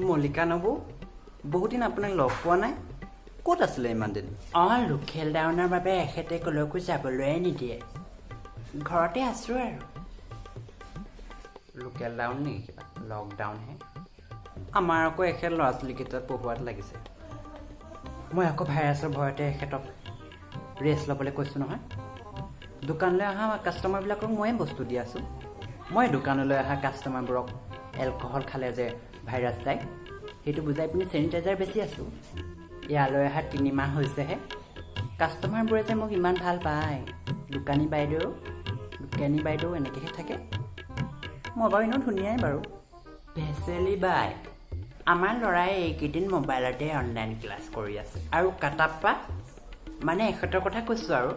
মল্লিকা নবৌ বহুত দিন আপোনাক লগ পোৱা নাই ক'ত আছিলে ইমান দিন লোকেল ডাউনৰ বাবে এখেতে কলৈকো যাবলৈ নিদিয়ে ঘৰতে আছো আৰু লোকেল ডাউন নেকি কিবা লকডাউনহে আমাৰ আকৌ এখেত ল'ৰা ছোৱালীকেইটাত পঢ়োৱাত লাগিছে মই আকৌ ভাইৰাছৰ ভয়তে এখেতক ৰেষ্ট ল'বলৈ কৈছোঁ নহয় দোকানলৈ অহা কাষ্টমাৰবিলাকক ময়ে বস্তু দি আছোঁ মই দোকানলৈ অহা কাষ্টমাৰবোৰক এলকহল খালে যে ভাইৰাছ যায় সেইটো বুজাই পিনি চেনিটাইজাৰ বেচি আছোঁ ইয়ালৈ অহা 3 মাহ হৈছেহে কাষ্টমাৰবোৰে যে মোক ইমান ভাল পায় দোকানী বাইদেউ এনেকৈহে থাকে মই বাৰু এনেও ধুনীয়াই বাৰু ভেচেলি বাই আমাৰ ল'ৰাই এইকেইদিন মোবাইলতে অনলাইন ক্লাছ কৰি আছে আৰু কাটাপ্পা মানে এখেতৰ কথা কৈছোঁ আৰু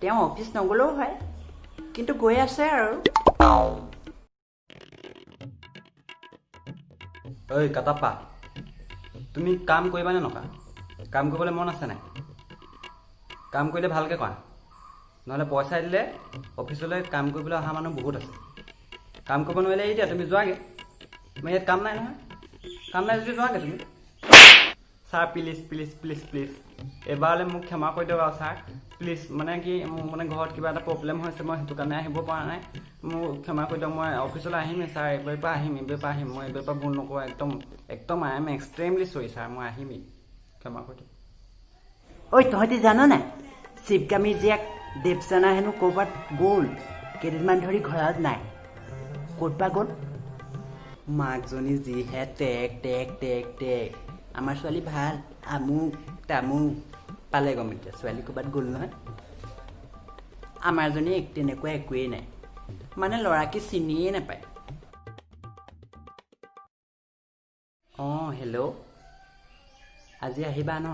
তেওঁ অফিচ নগ'লেও হয় কিন্তু গৈ আছে আৰু ঐ কাটাপ্পা তুমি কাম কৰিবানে নকা কাম কৰিবলৈ মন আছে নাই কাম কৰিলে ভালকৈ কৰা নহ'লে পইচা দিলে অফিচলৈ কাম কৰিবলৈ অহা মানুহ বহুত আছে কাম কৰিব নোৱাৰিলে এতিয়া তুমি যোৱাগৈ মই ইয়াত কাম নাই নহয় কাম নাই যদি যোৱাগৈ তুমি ছাৰ প্লিজ এবাৰলৈ মোক ক্ষমা কৰি দিয়ক আৰু ছাৰ প্লিজ মানে কি মানে ঘৰত কিবা এটা প্ৰব্লেম হৈছে মই সেইটো কাৰণে আহিব পৰা নাই মোক ক্ষমা কৰি দিয়ক মই অফিচলৈ আহিমেই ছাৰ এইবাৰৰ পৰা আহিম মই এইবাৰৰ পৰা ভুল নকৰোঁ একদম আই এম এক্সট্ৰিমলি চৰি ছাৰ মই আহিমেই ক্ষমা কৰি দিয়ক ঐ তহঁতি জান নাই শিৱগামীৰ জীয়েক দেৱজানা হেনো ক'ৰবাত গ'ল কেইদিনমান ধৰি ঘৰত নাই ক'ত বা গ'ল মাকজনী যিহে টেক আমাৰ ছোৱালী ভাল আমুক তামুক পালে গম এতিয়া ছোৱালী ক'ৰবাত গ'ল নহয় আমাৰজনী তেনেকুৱা একোৱেই নাই মানে ল'ৰাকে চিনিয়ে নাপায় অঁ হেল্ল' আজি আহিবা ন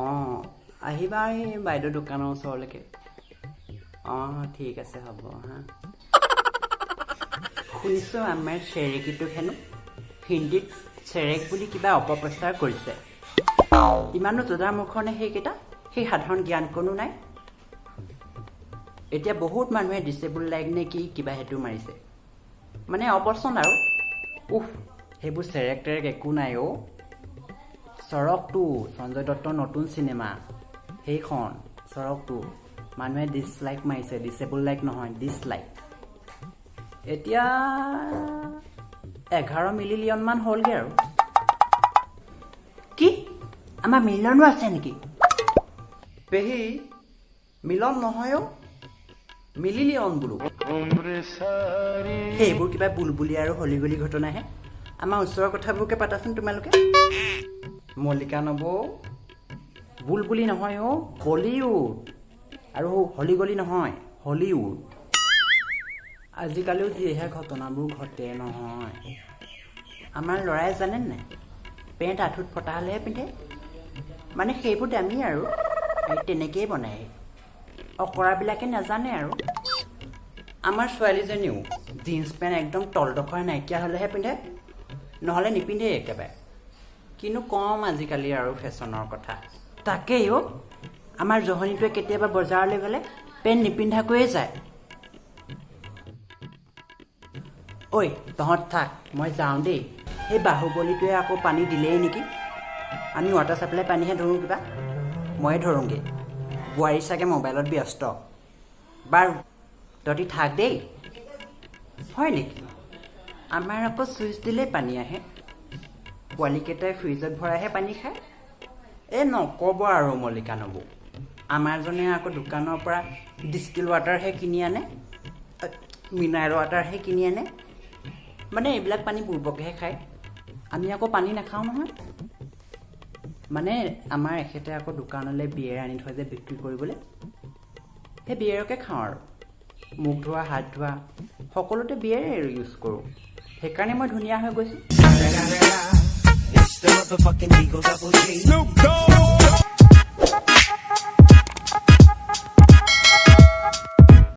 অঁ আহিবা এই বাইদেউ দোকানৰ ওচৰলৈকে অঁ ঠিক আছে হ'ব হা শুনিছোঁ আমাৰ চেৰেকীটোক হেনো হিন্দীত চেৰেক বুলি কিবা অপপ্ৰচাৰ কৰিছে ইমানো জোদাৰ মুখনে সেইকেইটা সেই সাধাৰণ জ্ঞান কোনো নাই এতিয়া বহুত মানুহে ডিচেবল লাইক নে কি কিবা সেইটো মাৰিছে মানে অপচন্দ আৰু সেইবোৰ চেৰেক টেৰেক একো নাই অ' চৰকটো সঞ্জয় দত্তৰ নতুন চিনেমা সেইখন চৰকটো মানুহে ডিছলাইক মাৰিছে ডিচেবল লাইক নহয় ডিছলাইক এতিয়া 11 মিলিয়নমান হ'লগৈ আৰু কি আমাৰ মিলনো আছে নেকি পেহী মিলন নহয় অ' মিলিলিয়ন বোলো সেইবোৰ কিবা বুলবুলি আৰু হলিগলি ঘটনাহে আমাৰ ওচৰৰ কথাবোৰকে পাতাচোন তোমালোকে মল্লিকা নবৌ বুলবুলি নহয় অ' বলিউড আৰু হলিগলি নহয় হলিউড আজিকালিও যিহে ঘটনাবোৰ ঘটে নহয় আমাৰ ল'ৰাই জানে নাই পেণ্ট আঁঠুত ফটা হ'লেহে পিন্ধে মানে সেইবোৰ দামী আৰু তেনেকেই বনায় অকৰাবিলাকে নাজানে আৰু আমাৰ ছোৱালীজনীও জিন্স পেণ্ট একদম তলডোখৰ নাইকিয়া হ'লেহে পিন্ধে নহ'লে নিপিন্ধেই একেবাৰে কিনো কম আজিকালি আৰু ফেশ্বনৰ কথা তাকেই অ' আমাৰ জহনীটোৱে কেতিয়াবা বজাৰলৈ গ'লে পেণ্ট নিপিন্ধাকৈয়ে যায় ঐ তহঁত থাক মই যাওঁ দেই সেই বাহুবলীটোৱে আকৌ পানী দিলেই নেকি আমি ৱাটাৰ ছাপ্লাই পানীহে ধৰোঁ কিবা ময়ে ধৰোঁগৈ বোৱাৰী চাগে মোবাইলত ব্যস্ত বাৰু তহঁতি থাক দেই হয় নেকি আমাৰ আকৌ ছুইচ দিলেই পানী আহে পোৱালীকেইটাই ফ্ৰিজত ভৰাইহে পানী খায় এই নক'ব আৰু মল্লিকা নবৌ আমাৰজনে আকৌ দোকানৰ পৰা ডিষ্টিল ৱাটাৰহে কিনি আনে মিনাৰেল ৱাটাৰহে কিনি আনে মানে এইবিলাক পানী বুৰ্বকেহে খায় আমি আকৌ পানী নাখাওঁ নহয় মানে আমাৰ এখেতে আকৌ দোকানলৈ বিয়েৰ আনি থয় যে বিক্ৰী কৰিবলৈ সেই বিয়েৰকে খাওঁ আৰু মুখ ধোৱা হাত ধোৱা সকলোতে বিয়েৰে ইউজ কৰোঁ সেইকাৰণে মই ধুনীয়া হৈ গৈছোঁ